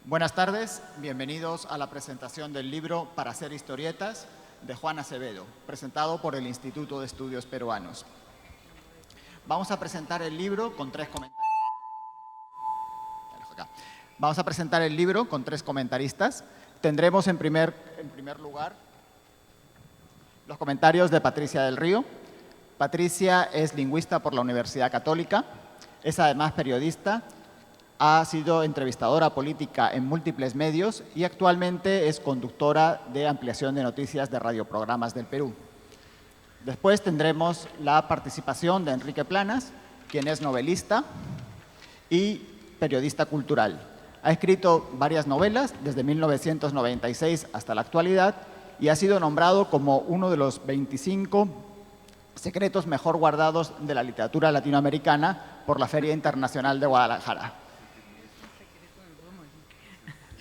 Buenas tardes, bienvenidos a la presentación del libro Para hacer historietas de Juan Acevedo, presentado por el Instituto de Estudios Peruanos. Vamos a presentar el libro con tres comentaristas. Tendremos en primer lugar los comentarios de Patricia del Río. Patricia es lingüista por la Universidad Católica, es además periodista, ha sido entrevistadora política en múltiples medios y actualmente es conductora de ampliación de noticias de radioprogramas del Perú. Después tendremos la participación de Enrique Planas, quien es novelista y periodista cultural. Ha escrito varias novelas desde 1996 hasta la actualidad y ha sido nombrado como uno de los 25 secretos mejor guardados de la literatura latinoamericana por la Feria Internacional de Guadalajara.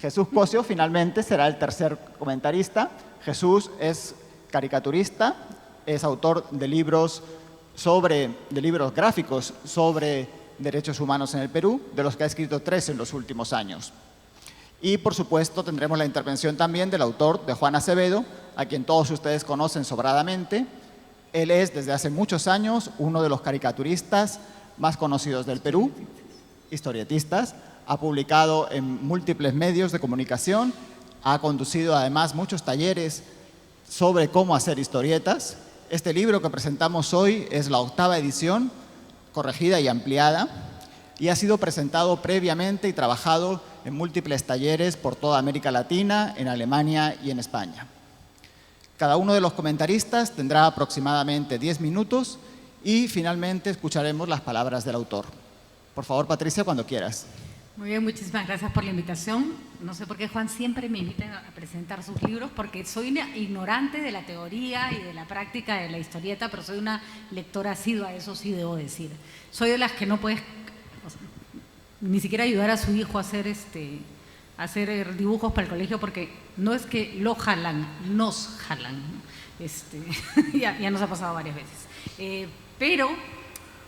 Jesús Cosio, finalmente, será el tercer comentarista. Jesús es caricaturista, es autor de libros gráficos sobre derechos humanos en el Perú, de los que ha escrito 3 en los últimos años. Y, por supuesto, tendremos la intervención también del autor, de Juan Acevedo, a quien todos ustedes conocen sobradamente. Él es, desde hace muchos años, uno de los caricaturistas más conocidos del Perú, historietistas. Ha publicado en múltiples medios de comunicación, ha conducido además muchos talleres sobre cómo hacer historietas. Este libro que presentamos hoy es la 8ª edición, corregida y ampliada, y ha sido presentado previamente y trabajado en múltiples talleres por toda América Latina, en Alemania y en España. Cada uno de los comentaristas tendrá aproximadamente 10 minutos y finalmente escucharemos las palabras del autor. Por favor, Patricia, cuando quieras. Muy bien, muchísimas gracias por la invitación. No sé por qué Juan siempre me invita a presentar sus libros, porque soy una ignorante de la teoría y de la práctica de la historieta, pero soy una lectora asidua, eso sí debo decir. Soy de las que no puedes ni siquiera ayudar a su hijo a hacer dibujos para el colegio, porque no es que lo jalan, nos jalan. Ya nos ha pasado varias veces. Pero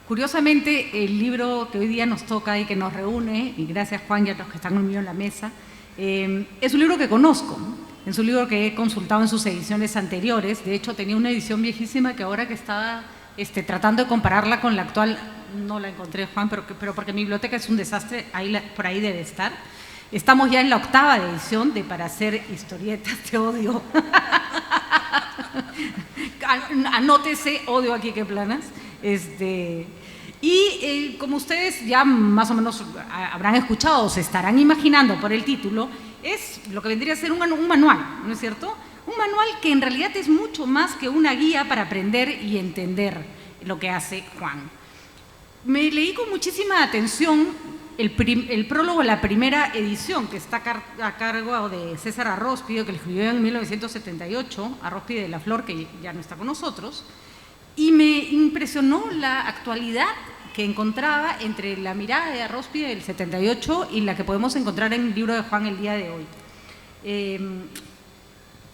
curiosamente, el libro que hoy día nos toca y que nos reúne, y gracias Juan y a los que están conmigo en la mesa, es un libro que conozco, ¿no? Es un libro que he consultado en sus ediciones anteriores. De hecho, tenía una edición viejísima que ahora que estaba tratando de compararla con la actual, no la encontré, Juan, pero porque mi biblioteca es un desastre, por ahí debe estar. Estamos ya en la 8ª edición de Para hacer historietas, te odio. Anótese, odio aquí que Planas. Y como ustedes ya más o menos habrán escuchado o se estarán imaginando por el título, es lo que vendría a ser un manual, ¿no es cierto? Un manual que en realidad es mucho más que una guía para aprender y entender lo que hace Juan. Me leí con muchísima atención el prólogo de la primera edición, que está a cargo de César Arróspide, que lo escribió en 1978, Arróspide de la Flor, que ya no está con nosotros. Y me impresionó la actualidad que encontraba entre la mirada de Arróspide del 78 y la que podemos encontrar en el libro de Juan el día de hoy.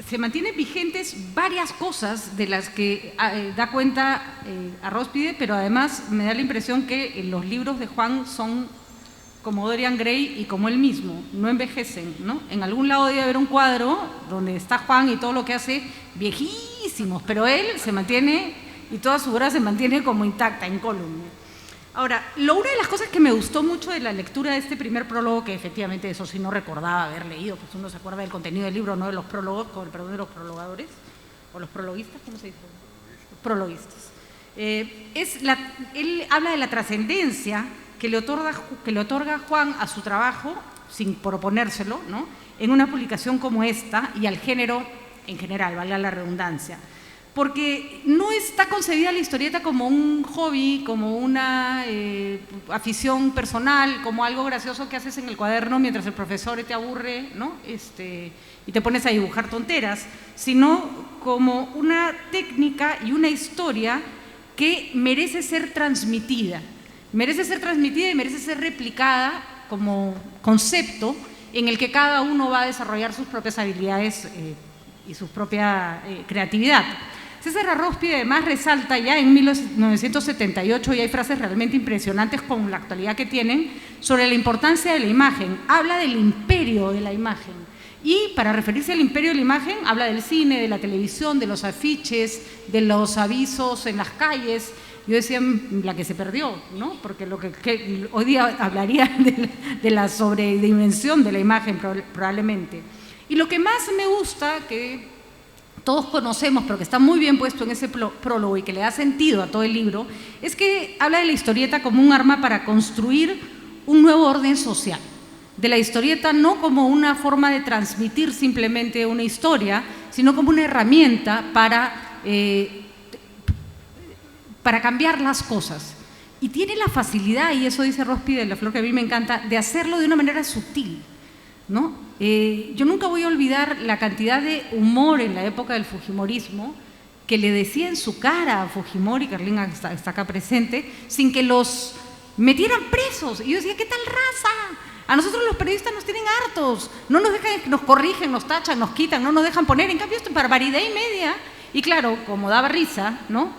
Se mantienen vigentes varias cosas de las que da cuenta Arróspide, pero además me da la impresión que los libros de Juan son como Dorian Gray y como él mismo, no envejecen, ¿no? En algún lado debe haber un cuadro donde está Juan y todo lo que hace viejísimos, pero él se mantiene y toda su obra se mantiene como intacta, incólume. Ahora, una de las cosas que me gustó mucho de la lectura de este primer prólogo, que efectivamente eso sí no recordaba haber leído, pues uno se acuerda del contenido del libro, no de los prólogos, perdón, de los prologadores, o los prologuistas, ¿cómo se dice? Los prologuistas. Él habla de la trascendencia que le otorga Juan a su trabajo, sin proponérselo, ¿no?, en una publicación como esta y al género en general, valga la redundancia. Porque no está concebida la historieta como un hobby, como una afición personal, como algo gracioso que haces en el cuaderno mientras el profesor te aburre, ¿no? Y te pones a dibujar tonteras, sino como una técnica y una historia que merece ser transmitida. Merece ser transmitida y merece ser replicada como concepto en el que cada uno va a desarrollar sus propias habilidades y su propia creatividad. César Arróspide además resalta ya en 1978, y hay frases realmente impresionantes con la actualidad que tienen, sobre la importancia de la imagen. Habla del imperio de la imagen. Y para referirse al imperio de la imagen, habla del cine, de la televisión, de los afiches, de los avisos en las calles. Yo decía la que se perdió, ¿no? Porque lo que hoy día hablaría de la sobredimensión de la imagen probablemente. Y lo que más me gusta, que todos conocemos, pero que está muy bien puesto en ese prólogo y que le da sentido a todo el libro, es que habla de la historieta como un arma para construir un nuevo orden social. De la historieta no como una forma de transmitir simplemente una historia, sino como una herramienta para cambiar las cosas. Y tiene la facilidad, y eso dice Róspide, la flor que a mí me encanta, de hacerlo de una manera sutil, ¿no? Yo nunca voy a olvidar la cantidad de humor en la época del fujimorismo que le decía en su cara a Fujimori, Carlina está acá presente, sin que los metieran presos. Y yo decía, ¿qué tal raza? A nosotros los periodistas nos tienen hartos, no nos dejan, nos corrigen, nos tachan, nos quitan, no nos dejan poner. En cambio, esto es barbaridad y media. Y claro, como daba risa, ¿no?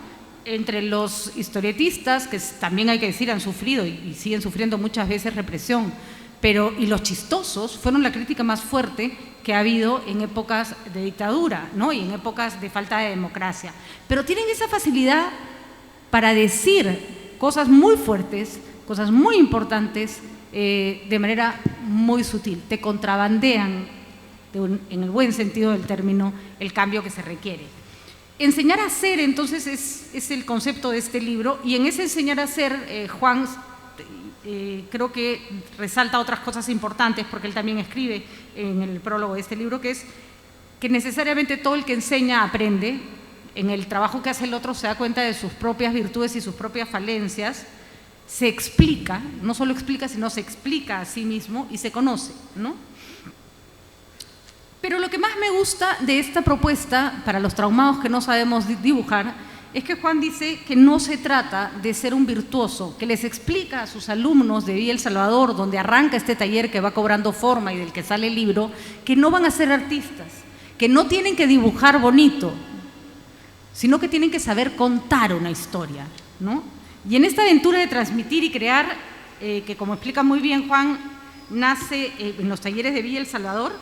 Entre los historietistas, que también hay que decir han sufrido y siguen sufriendo muchas veces represión, y los chistosos fueron la crítica más fuerte que ha habido en épocas de dictadura, ¿no? Y en épocas de falta de democracia. Pero tienen esa facilidad para decir cosas muy fuertes, cosas muy importantes, de manera muy sutil. Te contrabandean, en el buen sentido del término, el cambio que se requiere. Enseñar a ser, entonces, es el concepto de este libro, y en ese enseñar a ser, Juan creo que resalta otras cosas importantes, porque él también escribe en el prólogo de este libro, que es que necesariamente todo el que enseña aprende. En el trabajo que hace el otro se da cuenta de sus propias virtudes y sus propias falencias, se explica, no solo explica, sino se explica a sí mismo y se conoce, ¿no? Pero lo que más me gusta de esta propuesta, para los traumados que no sabemos dibujar, es que Juan dice que no se trata de ser un virtuoso, que les explica a sus alumnos de Villa El Salvador, donde arranca este taller que va cobrando forma y del que sale el libro, que no van a ser artistas, que no tienen que dibujar bonito, sino que tienen que saber contar una historia, ¿no? Y en esta aventura de transmitir y crear, que como explica muy bien Juan, nace en los talleres de Villa El Salvador,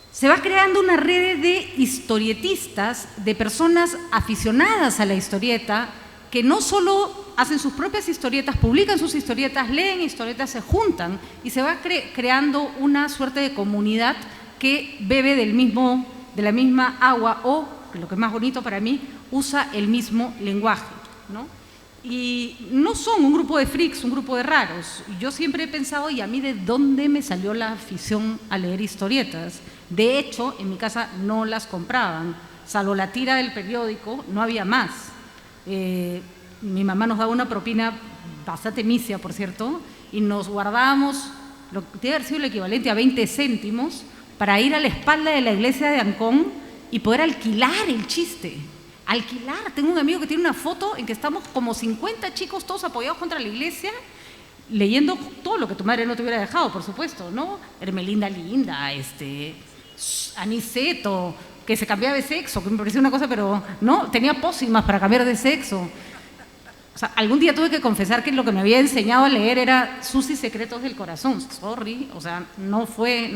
se va creando una red de historietistas, de personas aficionadas a la historieta, que no solo hacen sus propias historietas, publican sus historietas, leen historietas, se juntan y se va creando una suerte de comunidad que bebe de la misma agua o, lo que es más bonito para mí, usa el mismo lenguaje, ¿no? Y no son un grupo de freaks, un grupo de raros. Yo siempre he pensado, ¿y a mí de dónde me salió la afición a leer historietas? De hecho, en mi casa no las compraban, salvo la tira del periódico, no había más. Mi mamá nos daba una propina bastante misia, por cierto, y nos guardábamos lo que debe haber sido el equivalente a 20 céntimos para ir a la espalda de la iglesia de Ancón y poder alquilar el chiste. Alquilar. Tengo un amigo que tiene una foto en que estamos como 50 chicos todos apoyados contra la iglesia, leyendo todo lo que tu madre no te hubiera dejado, por supuesto, ¿no? Hermelinda Linda, Aniceto, que se cambiaba de sexo, que me parecía una cosa, pero no, tenía pócimas para cambiar de sexo. O sea, algún día tuve que confesar que lo que me había enseñado a leer era Susi Secretos del Corazón. Sorry, o sea, no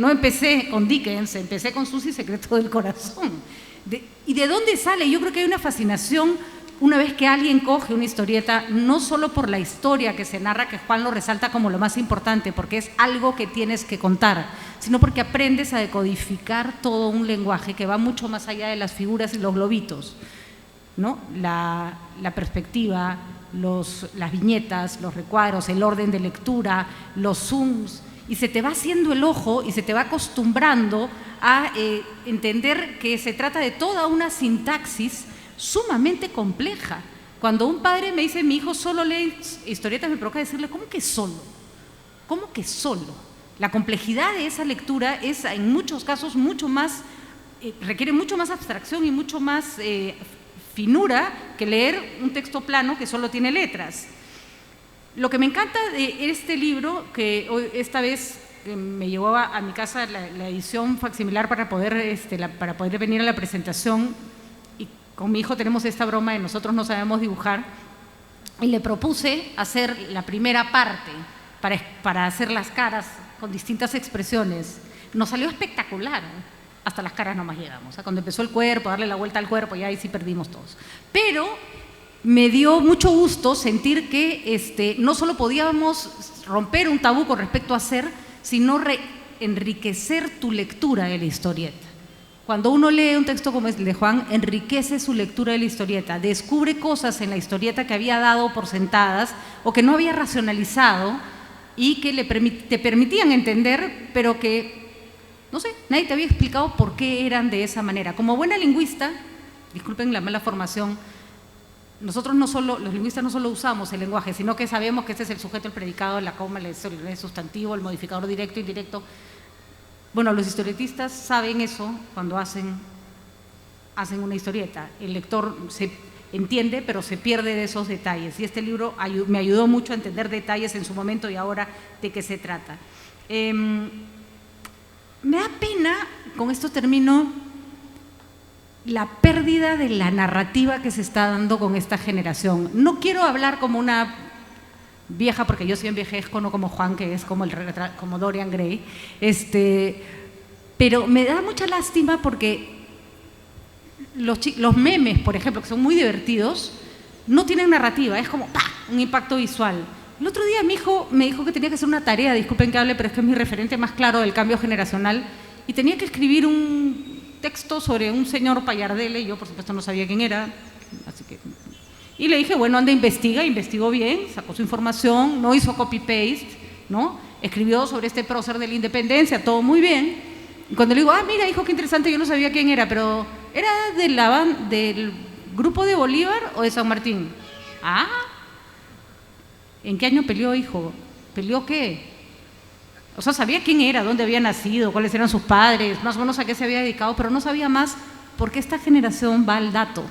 empecé con Dickens, empecé con Susi Secretos del Corazón. ¿Y de dónde sale? Yo creo que hay una fascinación una vez que alguien coge una historieta, no solo por la historia que se narra, que Juan lo resalta como lo más importante, porque es algo que tienes que contar, sino porque aprendes a decodificar todo un lenguaje que va mucho más allá de las figuras y los globitos, ¿no? La perspectiva, las viñetas, los recuadros, el orden de lectura, los zooms, y se te va haciendo el ojo y se te va acostumbrando a entender que se trata de toda una sintaxis sumamente compleja. Cuando un padre me dice, mi hijo solo lee historietas, me provoca decirle, ¿cómo que solo? ¿Cómo que solo? La complejidad de esa lectura es en muchos casos mucho más, requiere mucho más abstracción y mucho más finura que leer un texto plano que solo tiene letras. Lo que me encanta de este libro, que hoy, esta vez me llevó a mi casa la edición facsimilar para poder venir a la presentación, y con mi hijo tenemos esta broma de nosotros no sabemos dibujar, y le propuse hacer la primera parte para hacer las caras con distintas expresiones. Nos salió espectacular, hasta las caras nomás llegamos. O sea, cuando empezó el cuerpo, darle la vuelta al cuerpo, ya ahí sí perdimos todos. Pero me dio mucho gusto sentir que no solo podíamos romper un tabú con respecto a hacer, sino enriquecer tu lectura de la historieta. Cuando uno lee un texto como el de Juan, enriquece su lectura de la historieta, descubre cosas en la historieta que había dado por sentadas o que no había racionalizado y que te permitían entender, pero que, no sé, nadie te había explicado por qué eran de esa manera. Como buena lingüista, disculpen la mala formación, nosotros los lingüistas no solo usamos el lenguaje, sino que sabemos que este es el sujeto, el predicado, la coma, el sustantivo, el modificador directo, indirecto. Bueno, los historietistas saben eso cuando hacen una historieta. El lector se entiende, pero se pierde de esos detalles. Y este libro me ayudó mucho a entender detalles en su momento y ahora de qué se trata. Me da pena, con esto termino, la pérdida de la narrativa que se está dando con esta generación. No quiero hablar como una vieja, porque yo sí envejezco, no como Juan, que es como Dorian Gray, pero me da mucha lástima porque los memes, por ejemplo, que son muy divertidos, no tienen narrativa, es como ¡pah!, un impacto visual. El otro día mi hijo me dijo que tenía que hacer una tarea, disculpen que hable, pero es que es mi referente más claro del cambio generacional, y tenía que escribir un texto sobre un señor Payardele, y yo por supuesto no sabía quién era, así que... Y le dije, bueno, anda, investigó bien, sacó su información, no hizo copy-paste, ¿no? Escribió sobre este prócer de la independencia, todo muy bien. Y cuando le digo, mira, hijo, qué interesante, yo no sabía quién era, pero ¿era del grupo de Bolívar o de San Martín? ¿En qué año peleó, hijo? ¿Peleó qué? O sea, sabía quién era, dónde había nacido, cuáles eran sus padres, más o menos a qué se había dedicado, pero no sabía más porque esta generación va al dato.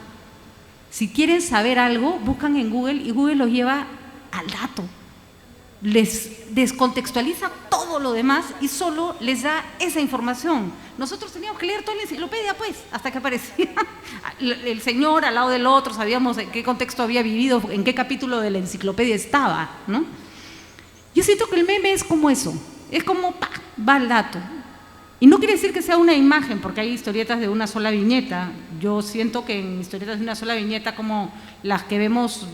Si quieren saber algo, buscan en Google y Google los lleva al dato. Les descontextualiza todo lo demás y solo les da esa información. Nosotros teníamos que leer toda la enciclopedia, pues, hasta que aparecía el señor al lado del otro, sabíamos en qué contexto había vivido, en qué capítulo de la enciclopedia estaba, ¿no? Yo siento que el meme es como eso, es como va al dato. Y no quiere decir que sea una imagen, porque hay historietas de una sola viñeta. Yo siento que en historietas de una sola viñeta, como las que vemos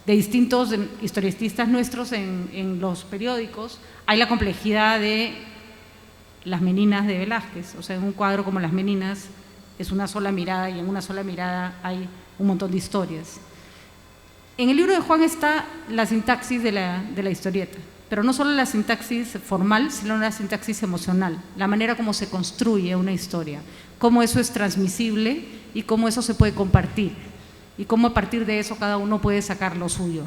de distintos historietistas nuestros en los periódicos, hay la complejidad de Las Meninas de Velázquez. O sea, en un cuadro como Las Meninas es una sola mirada y en una sola mirada hay un montón de historias. En el libro de Juan está la sintaxis de la historieta. Pero no solo la sintaxis formal, sino la sintaxis emocional, la manera como se construye una historia, cómo eso es transmisible y cómo eso se puede compartir y cómo a partir de eso cada uno puede sacar lo suyo.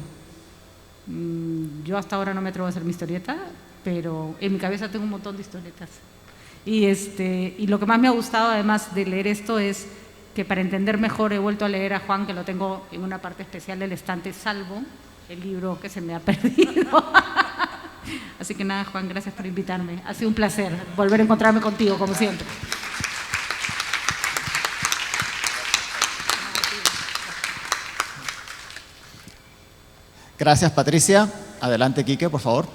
Yo hasta ahora no me atrevo a hacer mi historieta, pero en mi cabeza tengo un montón de historietas. Y lo que más me ha gustado además de leer esto es que para entender mejor he vuelto a leer a Juan, que lo tengo en una parte especial del estante, salvo el libro que se me ha perdido. Así que nada, Juan, gracias por invitarme. Ha sido un placer volver a encontrarme contigo, como siempre. Gracias, Patricia. Adelante, Quique, por favor.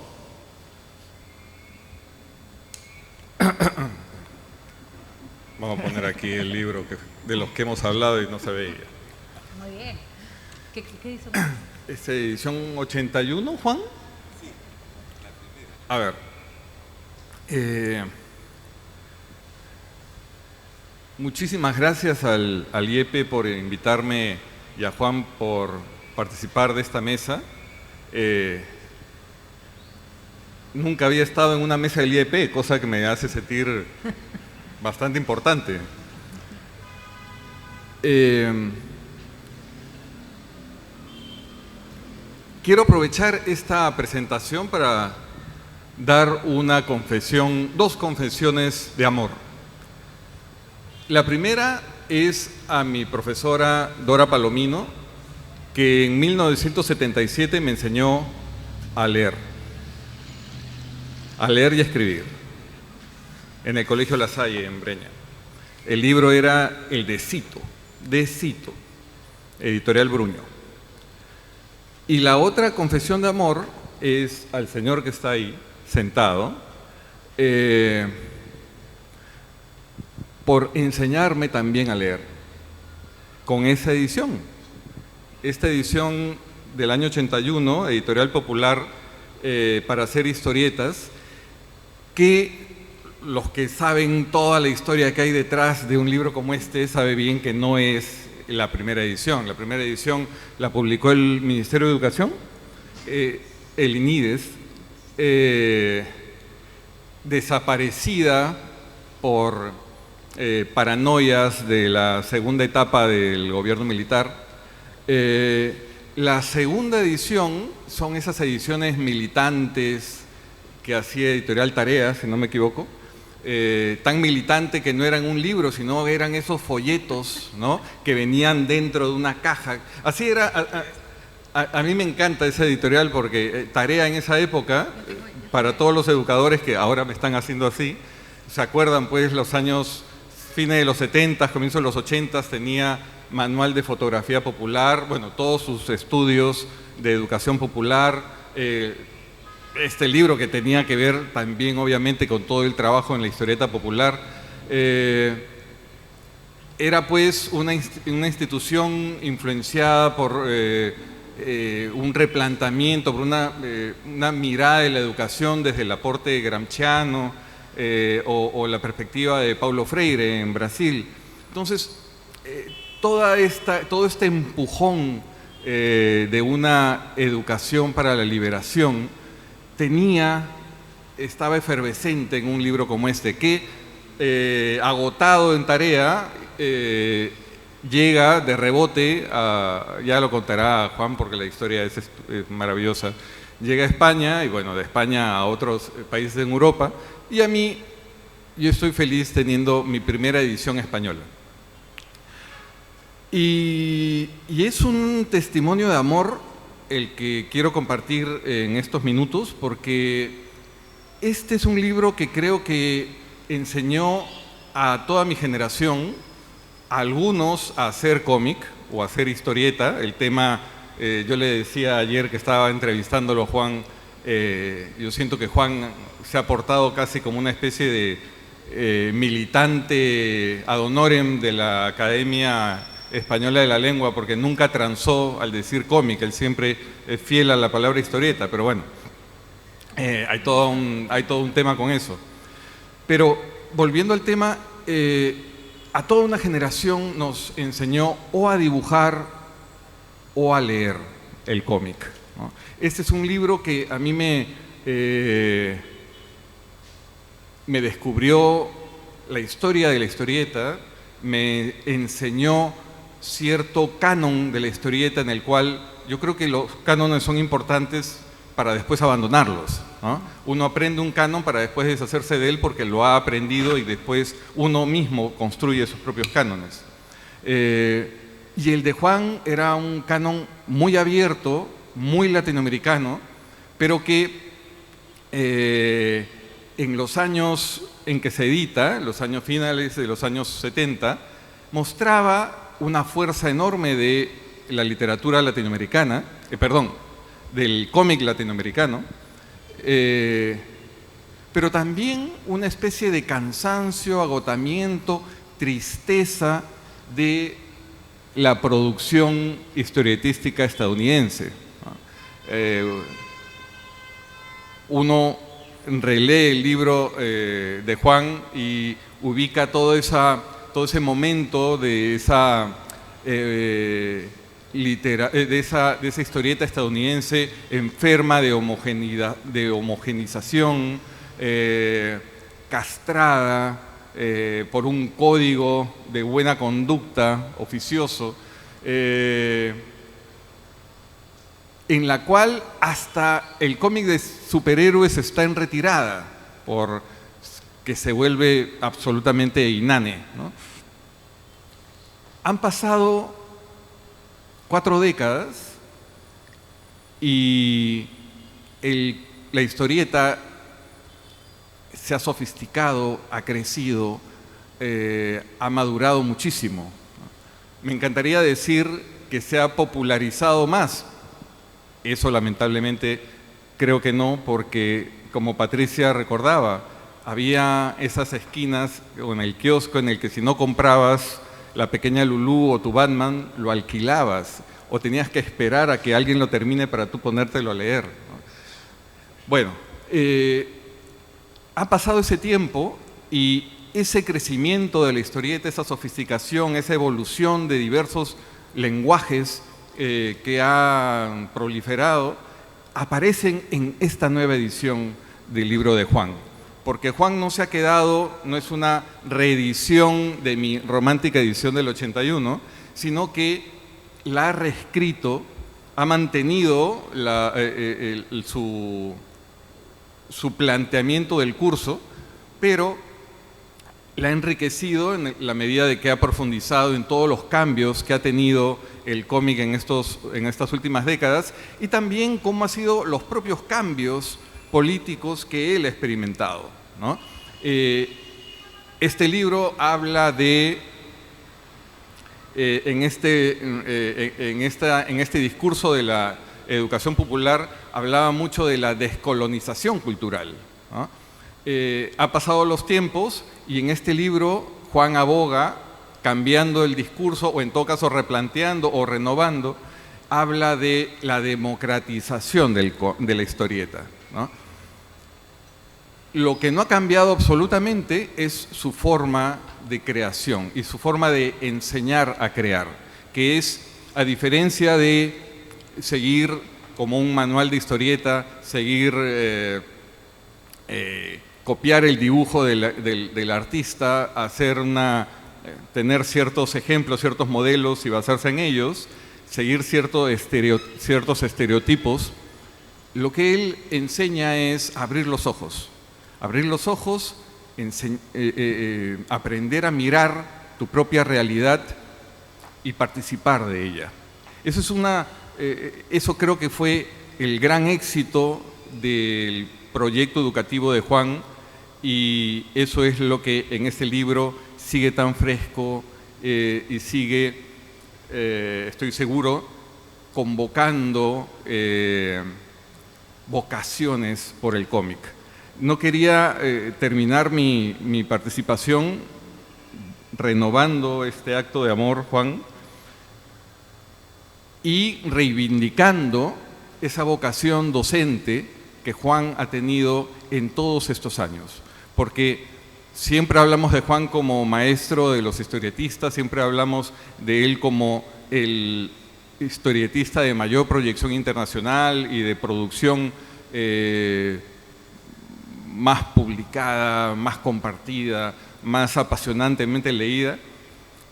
Vamos a poner aquí el libro de los que hemos hablado y no se veía. Muy bien. ¿Qué dice? ¿Es edición 81, Juan? A ver, muchísimas gracias al IEP por invitarme y a Juan por participar de esta mesa. Nunca había estado en una mesa del IEP, cosa que me hace sentir bastante importante. Quiero aprovechar esta presentación para dar dos confesiones de amor. La primera es a mi profesora Dora Palomino, que en 1977 me enseñó a leer y a escribir, en el Colegio La Salle, en Breña. El libro era El de Cito, Editorial Bruño. Y la otra confesión de amor es al señor que está ahí, sentado, por enseñarme también a leer con esa edición. Esta edición del año 81, Editorial Popular, para hacer historietas, que los que saben toda la historia que hay detrás de un libro como este saben bien que no es la primera edición. La primera edición la publicó el Ministerio de Educación, el INIDES, desaparecida por paranoias de la segunda etapa del gobierno militar. La segunda edición son esas ediciones militantes que hacía Editorial Tarea, si no me equivoco, tan militante que no eran un libro, sino eran esos folletos, ¿no?, que venían dentro de una caja. Así era. A mí me encanta esa editorial porque Tarea en esa época, para todos los educadores que ahora me están haciendo así, se acuerdan pues los años, fines de los 70, comienzos de los 80, tenía manual de fotografía popular, bueno, todos sus estudios de educación popular, este libro que tenía que ver también obviamente con todo el trabajo en la historieta popular. Era pues una institución influenciada por un replanteamiento, por una mirada de la educación desde el aporte gramsciano o la perspectiva de Paulo Freire en Brasil. Entonces, todo este empujón de una educación para la liberación estaba efervescente en un libro como este, que agotado en Tarea, llega de rebote, ya lo contará Juan porque la historia es maravillosa, llega a España y bueno, de España a otros países en Europa, y a mí, yo estoy feliz teniendo mi primera edición española. Y es un testimonio de amor el que quiero compartir en estos minutos, porque este es un libro que creo que enseñó a toda mi generación, a algunos a hacer cómic o a hacer historieta. El tema, yo le decía ayer que estaba entrevistándolo a Juan, yo siento que Juan se ha portado casi como una especie de militante ad honorem de la Academia Española de la Lengua, porque nunca transó al decir cómic, él siempre es fiel a la palabra historieta, pero bueno, hay todo un tema con eso. Pero volviendo al tema, a toda una generación nos enseñó o a dibujar o a leer el cómic, ¿no? Este es un libro que a mí me descubrió la historia de la historieta, me enseñó cierto canon de la historieta en el cual yo creo que los cánones son importantes para después abandonarlos, ¿no? Uno aprende un canon para después deshacerse de él porque lo ha aprendido y después uno mismo construye sus propios cánones. Y el de Juan era un canon muy abierto, muy latinoamericano, pero que en los años en que se edita, los años finales de los años 70, mostraba una fuerza enorme de la literatura latinoamericana, del cómic latinoamericano, pero también una especie de cansancio, agotamiento, tristeza de la producción historietística estadounidense. Uno relee el libro de Juan y ubica todo ese momento de esa historieta estadounidense enferma de homogenización, castrada por un código de buena conducta oficioso, en la cual hasta el cómic de superhéroes está en retirada, porque se vuelve absolutamente inane, ¿no? Han pasado 4 décadas y la historieta se ha sofisticado, ha crecido, ha madurado muchísimo. Me encantaría decir que se ha popularizado más. Eso lamentablemente creo que no, porque como Patricia recordaba, había esas esquinas o en el kiosco en el que si no comprabas La Pequeña Lulú o tu Batman, lo alquilabas o tenías que esperar a que alguien lo termine para tú ponértelo a leer, ¿no? Bueno, ha pasado ese tiempo y ese crecimiento de la historieta, esa sofisticación, esa evolución de diversos lenguajes que han proliferado, aparecen en esta nueva edición del libro de Juan. Porque Juan no se ha quedado, no es una reedición de mi romántica edición del 81, sino que la ha reescrito, ha mantenido su planteamiento del curso, pero la ha enriquecido en la medida de que ha profundizado en todos los cambios que ha tenido el cómic en estas últimas décadas y también cómo han sido los propios cambios políticos que él ha experimentado, ¿no? Este libro habla de, en este discurso de la educación popular, hablaba mucho de la descolonización cultural, ¿no? Ha pasado los tiempos y en este libro Juan aboga, cambiando el discurso o en todo caso replanteando o renovando, habla de la democratización de la historieta, ¿no? Lo que no ha cambiado absolutamente es su forma de creación y su forma de enseñar a crear, que es, a diferencia de seguir como un manual de historieta, seguir copiar el dibujo del artista, tener ciertos ejemplos, ciertos modelos y basarse en ellos, seguir ciertos estereotipos. Lo que él enseña es abrir los ojos, aprender a mirar tu propia realidad y participar de ella. Eso creo que fue el gran éxito del proyecto educativo de Juan y eso es lo que en este libro sigue tan fresco y sigue, estoy seguro, convocando vocaciones por el cómic. No quería terminar mi participación renovando este acto de amor, Juan, y reivindicando esa vocación docente que Juan ha tenido en todos estos años. Porque siempre hablamos de Juan como maestro de los historietistas, siempre hablamos de él como el historietista de mayor proyección internacional y de producción más publicada, más compartida, más apasionantemente leída,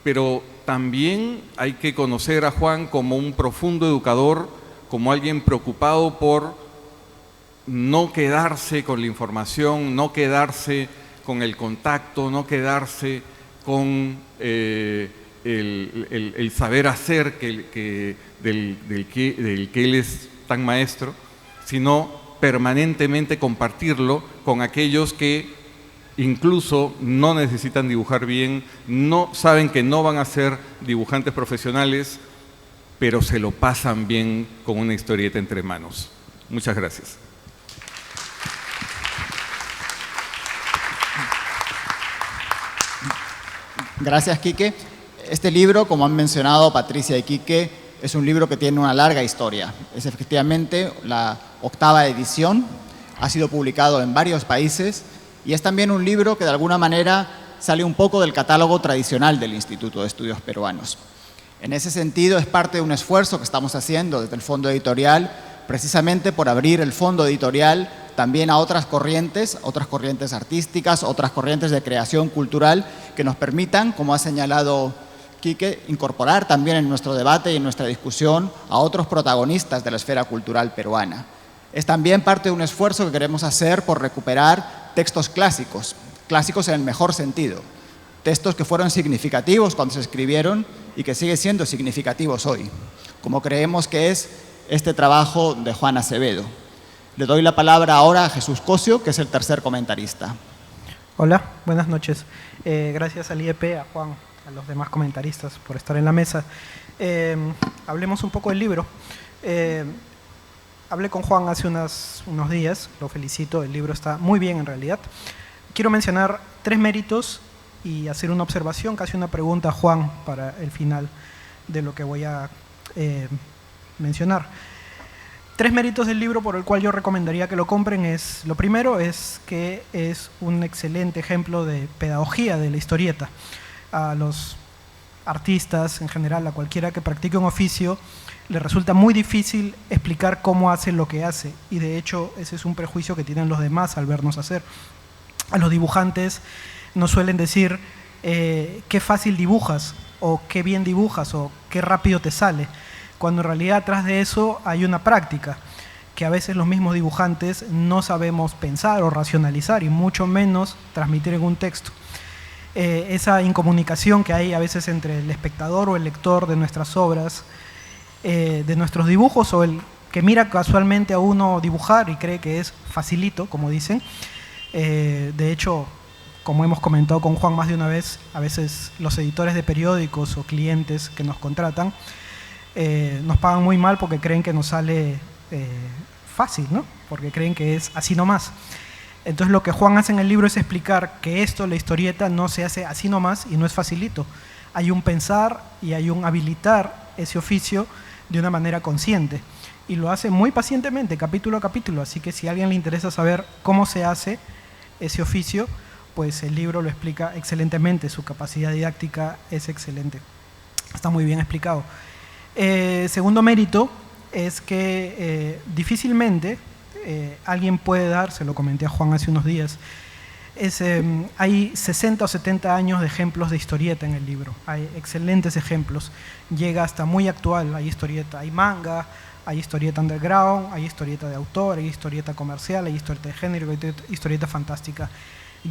pero también hay que conocer a Juan como un profundo educador, como alguien preocupado por no quedarse con la información, no quedarse con el contacto, no quedarse con el saber hacer del que él es tan maestro, sino permanentemente compartirlo con aquellos que incluso no necesitan dibujar bien, no saben que no van a ser dibujantes profesionales, pero se lo pasan bien con una historieta entre manos. Muchas gracias. Gracias, Quique. Este libro, como han mencionado Patricia y Quique, es un libro que tiene una larga historia. Es efectivamente la 8ª edición, ha sido publicado en varios países y es también un libro que de alguna manera sale un poco del catálogo tradicional del Instituto de Estudios Peruanos. En ese sentido, es parte de un esfuerzo que estamos haciendo desde el Fondo Editorial, precisamente por abrir el Fondo Editorial también a otras corrientes artísticas, otras corrientes de creación cultural que nos permitan, como ha señalado Quique, incorporar también en nuestro debate y en nuestra discusión a otros protagonistas de la esfera cultural peruana. Es también parte de un esfuerzo que queremos hacer por recuperar textos clásicos, clásicos en el mejor sentido, textos que fueron significativos cuando se escribieron y que siguen siendo significativos hoy, como creemos que es este trabajo de Juan Acevedo. Le doy la palabra ahora a Jesús Cosio, que es el tercer comentarista. Hola, buenas noches. Gracias al IEP, a Juan a los demás comentaristas por estar en la mesa. Hablemos un poco del libro. Hablé con Juan hace unos días, lo felicito, el libro está muy bien en realidad. Quiero mencionar 3 méritos y hacer una observación, casi una pregunta a Juan para el final de lo que voy a mencionar. 3 méritos del libro por el cual yo recomendaría que lo compren es, lo primero es que es un excelente ejemplo de pedagogía de la historieta. A los artistas en general, a cualquiera que practique un oficio, le resulta muy difícil explicar cómo hace lo que hace, y de hecho ese es un prejuicio que tienen los demás al vernos hacer. A los dibujantes nos suelen decir qué fácil dibujas, o qué bien dibujas, o qué rápido te sale, cuando en realidad atrás de eso hay una práctica que a veces los mismos dibujantes no sabemos pensar o racionalizar, y mucho menos transmitir en un texto. Esa incomunicación que hay a veces entre el espectador o el lector de nuestras obras, de nuestros dibujos, o el que mira casualmente a uno dibujar y cree que es facilito, como dicen. De hecho, como hemos comentado con Juan más de una vez, a veces los editores de periódicos o clientes que nos contratan nos pagan muy mal porque creen que nos sale fácil, ¿no? Porque creen que es así nomás. Entonces lo que Juan hace en el libro es explicar que esto, la historieta, no se hace así nomás y no es facilito. Hay un pensar y hay un habilitar ese oficio de una manera consciente. Y lo hace muy pacientemente, capítulo a capítulo. Así que si a alguien le interesa saber cómo se hace ese oficio, pues el libro lo explica excelentemente. Su capacidad didáctica es excelente. Está muy bien explicado. Segundo mérito es que difícilmente alguien puede dar, se lo comenté a Juan hace unos días, hay 60 o 70 años de ejemplos de historieta en el libro. Hay excelentes ejemplos. Llega hasta muy actual. Hay historieta, hay manga, hay historieta underground, hay historieta de autor, hay historieta comercial, hay historieta de género, hay historieta fantástica.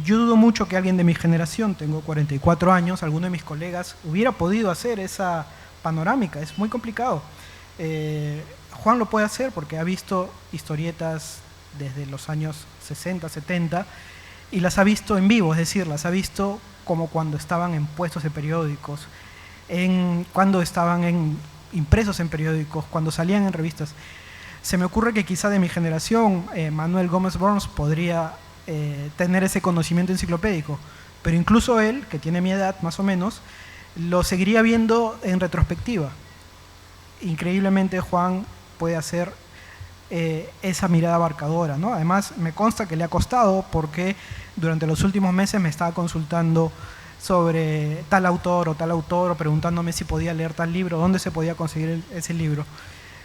Yo dudo mucho que alguien de mi generación, tengo 44 años, alguno de mis colegas hubiera podido hacer esa panorámica. Es muy complicado. Juan lo puede hacer porque ha visto historietas desde los años 60, 70 y las ha visto en vivo, es decir, las ha visto como cuando estaban en puestos de periódicos, cuando estaban impresos en periódicos, cuando salían en revistas. Se me ocurre que quizá de mi generación, Manuel Gómez Burns podría tener ese conocimiento enciclopédico, pero incluso él, que tiene mi edad más o menos, lo seguiría viendo en retrospectiva. Increíblemente Juan puede hacer esa mirada abarcadora, ¿no? Además me consta que le ha costado porque durante los últimos meses me estaba consultando sobre tal autor, o preguntándome si podía leer tal libro, dónde se podía conseguir ese libro,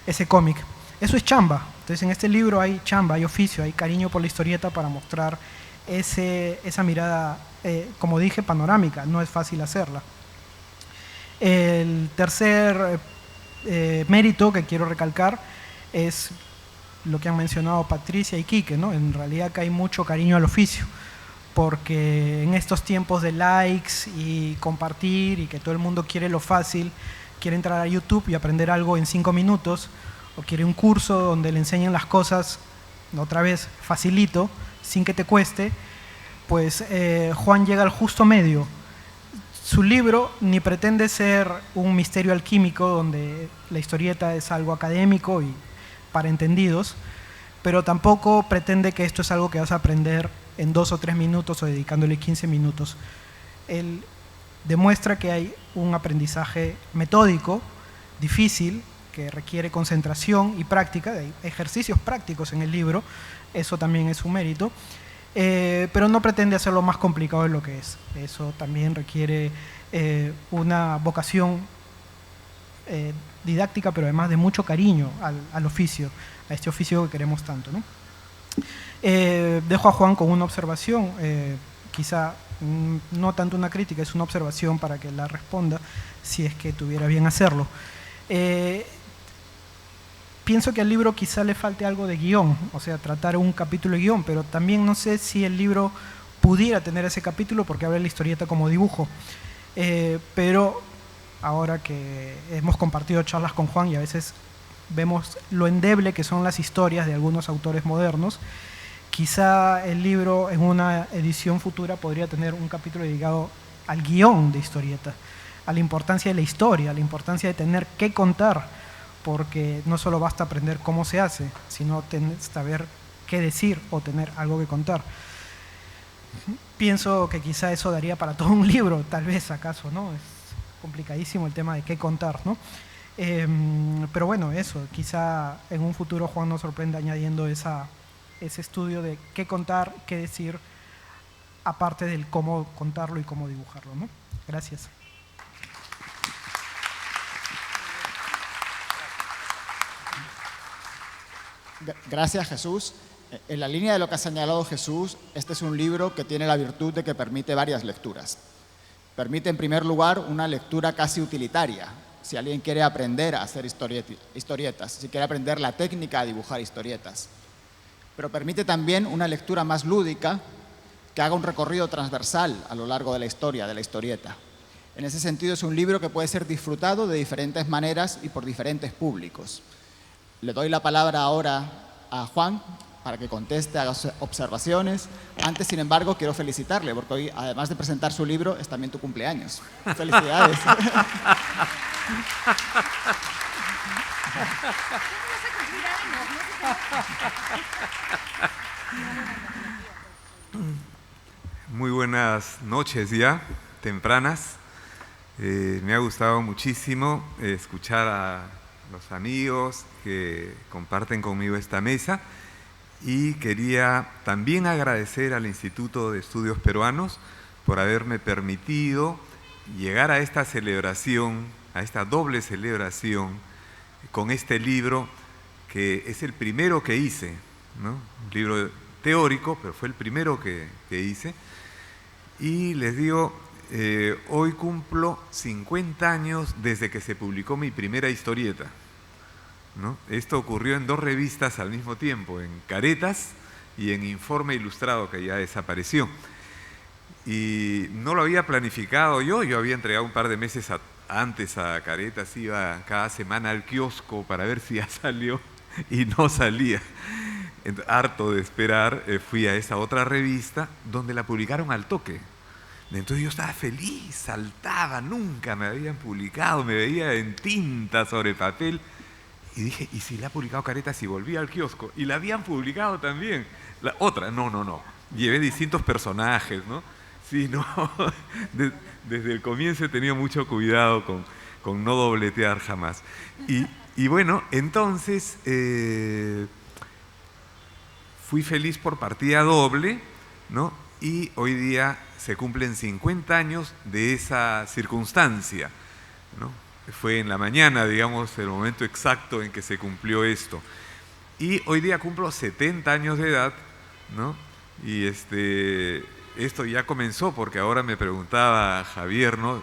ese cómic. Eso es chamba. Entonces en este libro hay chamba, hay oficio, hay cariño por la historieta para mostrar esa mirada, como dije, panorámica. No es fácil hacerla. El tercer mérito que quiero recalcar es lo que han mencionado Patricia y Quique, ¿no? En realidad que hay mucho cariño al oficio, porque en estos tiempos de likes y compartir y que todo el mundo quiere lo fácil, quiere entrar a YouTube y aprender algo en 5 minutos, o quiere un curso donde le enseñen las cosas, otra vez, facilito, sin que te cueste, pues Juan llega al justo medio. Su libro ni pretende ser un misterio alquímico donde la historieta es algo académico y para entendidos, pero tampoco pretende que esto es algo que vas a aprender en 2 o 3 minutos o dedicándole 15 minutos. Él demuestra que hay un aprendizaje metódico, difícil, que requiere concentración y práctica, hay ejercicios prácticos en el libro, eso también es un mérito, pero no pretende hacerlo más complicado de lo que es. Eso también requiere una vocación didáctica, pero además de mucho cariño al oficio, a este oficio que queremos tanto, ¿no? Dejo a Juan con una observación, quizá no tanto una crítica, es una observación para que la responda, si es que tuviera bien hacerlo. Pienso que al libro quizá le falte algo de guión, o sea, tratar un capítulo de guión, pero también no sé si el libro pudiera tener ese capítulo porque habla de la historieta como dibujo. Pero ahora que hemos compartido charlas con Juan y a veces vemos lo endeble que son las historias de algunos autores modernos, quizá el libro en una edición futura podría tener un capítulo dedicado al guión de historieta, a la importancia de la historia, a la importancia de tener que contar, porque no solo basta aprender cómo se hace, sino saber qué decir o tener algo que contar. Pienso que quizá eso daría para todo un libro, tal vez acaso, ¿no? Es complicadísimo el tema de qué contar, ¿no? Pero bueno, eso, quizá en un futuro Juan nos sorprenda añadiendo ese estudio de qué contar, qué decir, aparte del cómo contarlo y cómo dibujarlo, ¿no? Gracias. Gracias, Jesús. En la línea de lo que ha señalado Jesús, este es un libro que tiene la virtud de que permite varias lecturas. Permite, en primer lugar, una lectura casi utilitaria. Si alguien quiere aprender a hacer historietas, si quiere aprender la técnica a dibujar historietas. Pero permite también una lectura más lúdica que haga un recorrido transversal a lo largo de la historia, de la historieta. En ese sentido, es un libro que puede ser disfrutado de diferentes maneras y por diferentes públicos. Le doy la palabra ahora a Juan para que conteste, haga observaciones. Antes, sin embargo, quiero felicitarle, porque hoy, además de presentar su libro, es también tu cumpleaños. ¡Felicidades! Muy buenas noches ya, tempranas. Me ha gustado muchísimo escuchar a los amigos que comparten conmigo esta mesa y quería también agradecer al Instituto de Estudios Peruanos por haberme permitido llegar a esta celebración, a esta doble celebración con este libro que es el primero que hice, ¿no? Un libro teórico, pero fue el primero que hice. Y les digo, hoy cumplo 50 años desde que se publicó mi primera historieta, ¿no? Esto ocurrió en 2 revistas al mismo tiempo, en Caretas y en Informe Ilustrado, que ya desapareció. Y no lo había planificado yo había entregado un par de meses antes a Caretas, iba cada semana al kiosco para ver si ya salió y no salía. Harto de esperar, fui a esa otra revista donde la publicaron al toque. Entonces yo estaba feliz, saltaba, nunca me habían publicado, me veía en tinta sobre papel. Y dije, ¿y si la ha publicado Caretas? Y volví al kiosco. Y la habían publicado también. La otra, no. Llevé distintos personajes, ¿no? Sí, no. Desde el comienzo he tenido mucho cuidado con no dobletear jamás. Y bueno, entonces fui feliz por partida doble, ¿no? Y hoy día se cumplen 50 años de esa circunstancia, ¿no? Fue en la mañana, digamos, el momento exacto en que se cumplió esto. Y hoy día cumplo 70 años de edad, ¿no? Y esto ya comenzó porque ahora me preguntaba Javier, ¿no?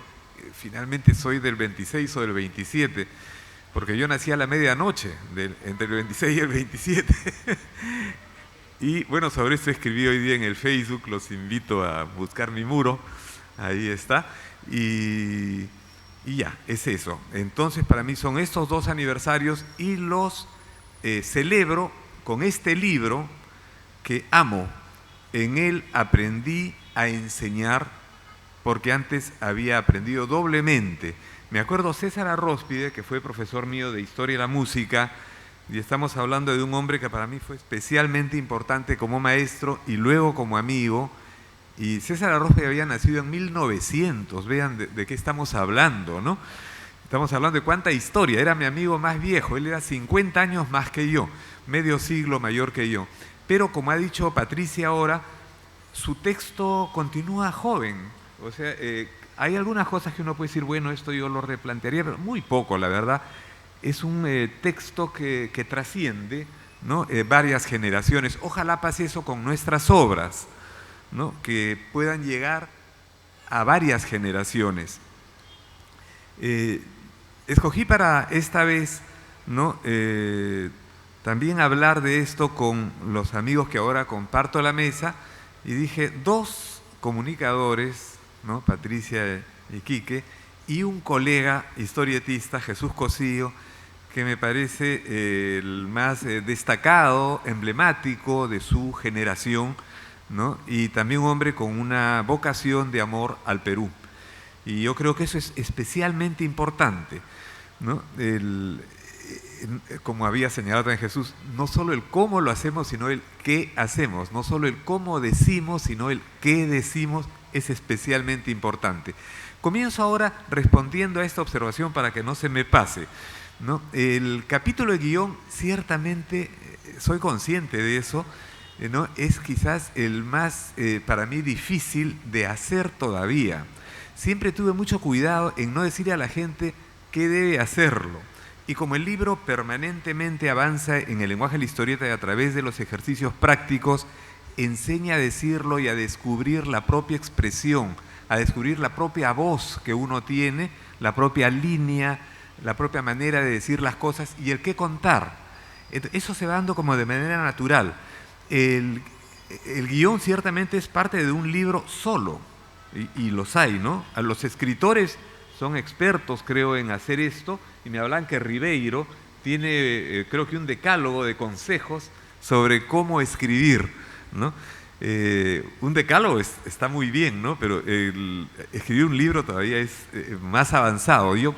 Finalmente soy del 26 o del 27, porque yo nací a la medianoche, entre el 26 y el 27. Y bueno, sobre esto escribí hoy día en el Facebook, los invito a buscar mi muro, ahí está. Y ya, es eso. Entonces para mí son estos 2 aniversarios y los celebro con este libro que amo. En él aprendí a enseñar porque antes había aprendido doblemente. Me acuerdo César Arróspide, que fue profesor mío de Historia de la Música, y estamos hablando de un hombre que para mí fue especialmente importante como maestro y luego como amigo. Y César Arróspide había nacido en 1900, vean de qué estamos hablando, ¿no? Estamos hablando de cuánta historia, era mi amigo más viejo, él era 50 años más que yo, medio siglo mayor que yo. Pero como ha dicho Patricia ahora, su texto continúa joven, o sea, hay algunas cosas que uno puede decir, bueno, esto yo lo replantearía, pero muy poco, la verdad. Es un texto que trasciende, ¿no? Varias generaciones. Ojalá pase eso con nuestras obras, ¿no? Que puedan llegar a varias generaciones. Escogí para esta vez, ¿no? También hablar de esto con los amigos que ahora comparto la mesa y dije 2 comunicadores, ¿no? Patricia y Quique, y un colega historietista, Jesús Cosillo, que me parece el más destacado, emblemático de su generación, ¿no? Y también un hombre con una vocación de amor al Perú. Y yo creo que eso es especialmente importante, ¿no? Como había señalado también Jesús, no solo el cómo lo hacemos, sino el qué hacemos. No solo el cómo decimos, sino el qué decimos es especialmente importante. Comienzo ahora respondiendo a esta observación para que no se me pase, ¿no? El capítulo de guión, ciertamente, soy consciente de eso, ¿no? Es quizás el más, para mí, difícil de hacer todavía. Siempre tuve mucho cuidado en no decirle a la gente qué debe hacerlo. Y como el libro permanentemente avanza en el lenguaje de la historieta y a través de los ejercicios prácticos, enseña a decirlo y a descubrir la propia expresión, a descubrir la propia voz que uno tiene, la propia línea, la propia manera de decir las cosas y el qué contar. Eso se va dando como de manera natural. El guión ciertamente es parte de un libro solo, y los hay, ¿no? A los escritores son expertos, creo, en hacer esto, y me hablan que Ribeiro tiene, creo que un decálogo de consejos sobre cómo escribir, ¿no? Un decálogo está muy bien, ¿no? Pero escribir un libro todavía es más avanzado. Yo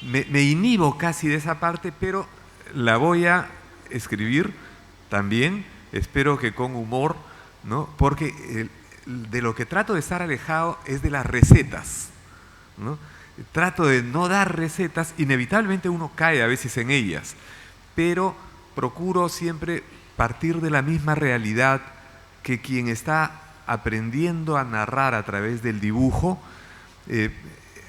me inhibo casi de esa parte, pero la voy a escribir también, espero que con humor, ¿no? Porque de lo que trato de estar alejado es de las recetas, ¿no? Trato de no dar recetas, inevitablemente uno cae a veces en ellas, pero procuro siempre partir de la misma realidad que quien está aprendiendo a narrar a través del dibujo,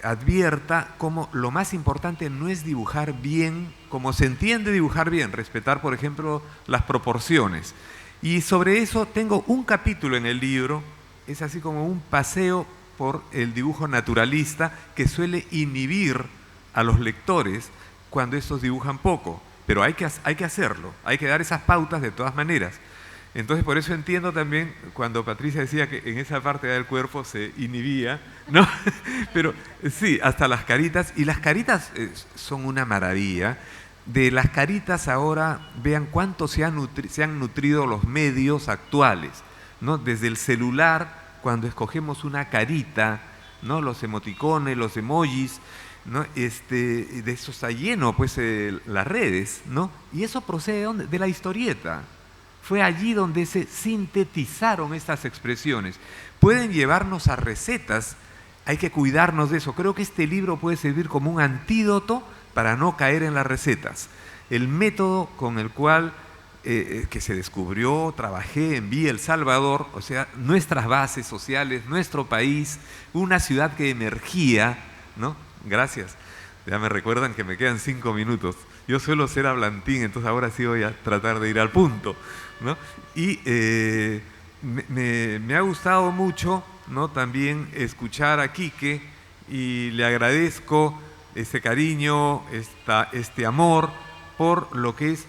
advierta como lo más importante no es dibujar bien, como se entiende dibujar bien, respetar, por ejemplo, las proporciones. Y sobre eso tengo un capítulo en el libro, es así como un paseo por el dibujo naturalista que suele inhibir a los lectores cuando estos dibujan poco, pero hay que hacerlo, hay que dar esas pautas de todas maneras. Entonces por eso entiendo también cuando Patricia decía que en esa parte del cuerpo se inhibía, ¿no? Pero sí, hasta las caritas, y las caritas son una maravilla. De las caritas ahora vean cuánto se han nutrido los medios actuales, ¿no? Desde el celular, cuando escogemos una carita, ¿no? Los emoticones, los emojis, ¿no? De eso está lleno, pues, las redes, ¿no? Y eso procede de la historieta. Fue allí donde se sintetizaron estas expresiones. Pueden llevarnos a recetas, hay que cuidarnos de eso. Creo que este libro puede servir como un antídoto para no caer en las recetas. El método con el cual que se descubrió, trabajé en Villa El Salvador, o sea, nuestras bases sociales, nuestro país, una ciudad que emergía, ¿no? Gracias. Ya me recuerdan que me quedan 5 minutos. Yo suelo ser hablantín, entonces ahora sí voy a tratar de ir al punto, ¿no? Y me ha gustado mucho, ¿no? También escuchar a Quique, y le agradezco este cariño, este amor por lo que es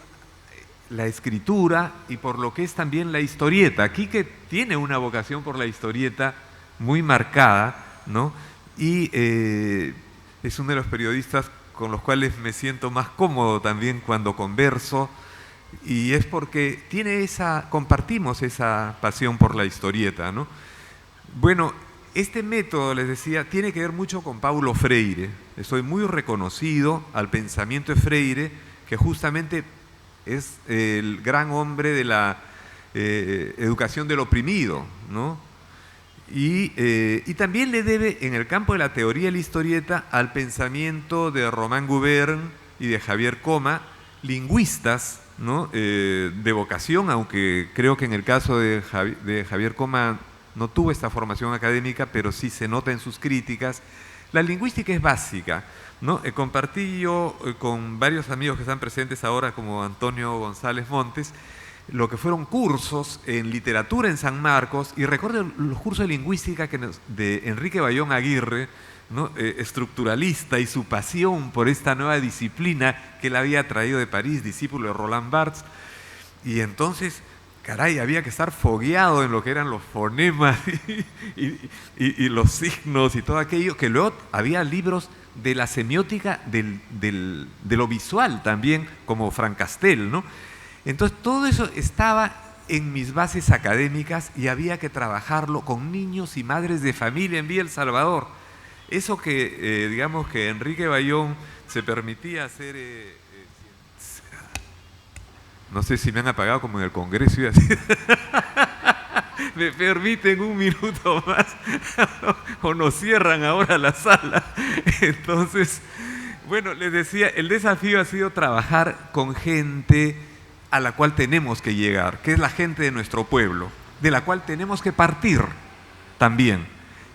la escritura y por lo que es también la historieta. Quique tiene una vocación por la historieta muy marcada, ¿no? Y es uno de los periodistas con los cuales me siento más cómodo también cuando converso, y es porque compartimos esa pasión por la historieta, ¿no? Bueno, este método, les decía, tiene que ver mucho con Paulo Freire. Estoy muy reconocido al pensamiento de Freire, que justamente es el gran hombre de la educación del oprimido, ¿no? Y también le debe, en el campo de la teoría de la historieta, al pensamiento de Román Gubern y de Javier Coma, lingüistas, ¿no? De vocación, aunque creo que en el caso de Javier Coma no tuvo esta formación académica, pero sí se nota en sus críticas. La lingüística es básica, ¿no? Compartí yo con varios amigos que están presentes ahora, como Antonio González Montes, lo que fueron cursos en literatura en San Marcos, y recuerdo los cursos de lingüística de Enrique Bayón Aguirre, ¿no? Estructuralista, y su pasión por esta nueva disciplina que él había traído de París, discípulo de Roland Barthes. Y entonces, caray, había que estar fogueado en lo que eran los fonemas y los signos y todo aquello, que luego había libros de la semiótica de lo visual también, como Francastel, ¿no? Entonces todo eso estaba en mis bases académicas y había que trabajarlo con niños y madres de familia en Villa El Salvador. Eso que, digamos, que Enrique Bayón se permitía hacer, no sé si me han apagado como en el Congreso y así. ¿Me permiten un minuto más? ¿O nos cierran ahora la sala? Entonces, bueno, les decía, el desafío ha sido trabajar con gente a la cual tenemos que llegar, que es la gente de nuestro pueblo, de la cual tenemos que partir también.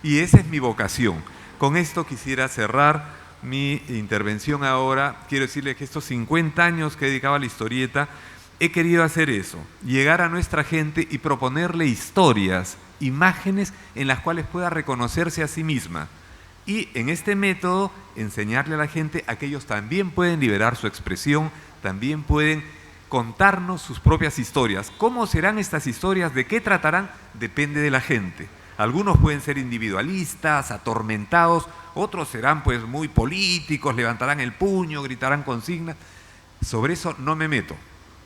Y esa es mi vocación. Con esto quisiera cerrar mi intervención ahora. Quiero decirles que estos 50 años que he dedicado a la historieta, he querido hacer eso, llegar a nuestra gente y proponerle historias, imágenes en las cuales pueda reconocerse a sí misma. Y en este método, enseñarle a la gente a que ellos también pueden liberar su expresión, también pueden contarnos sus propias historias. ¿Cómo serán estas historias? ¿De qué tratarán? Depende de la gente. Algunos pueden ser individualistas, atormentados, otros serán pues muy políticos, levantarán el puño, gritarán consignas. Sobre eso no me meto,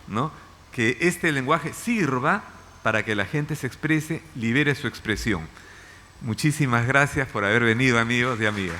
¿no? Que este lenguaje sirva para que la gente se exprese, libere su expresión. Muchísimas gracias por haber venido, amigos y amigas.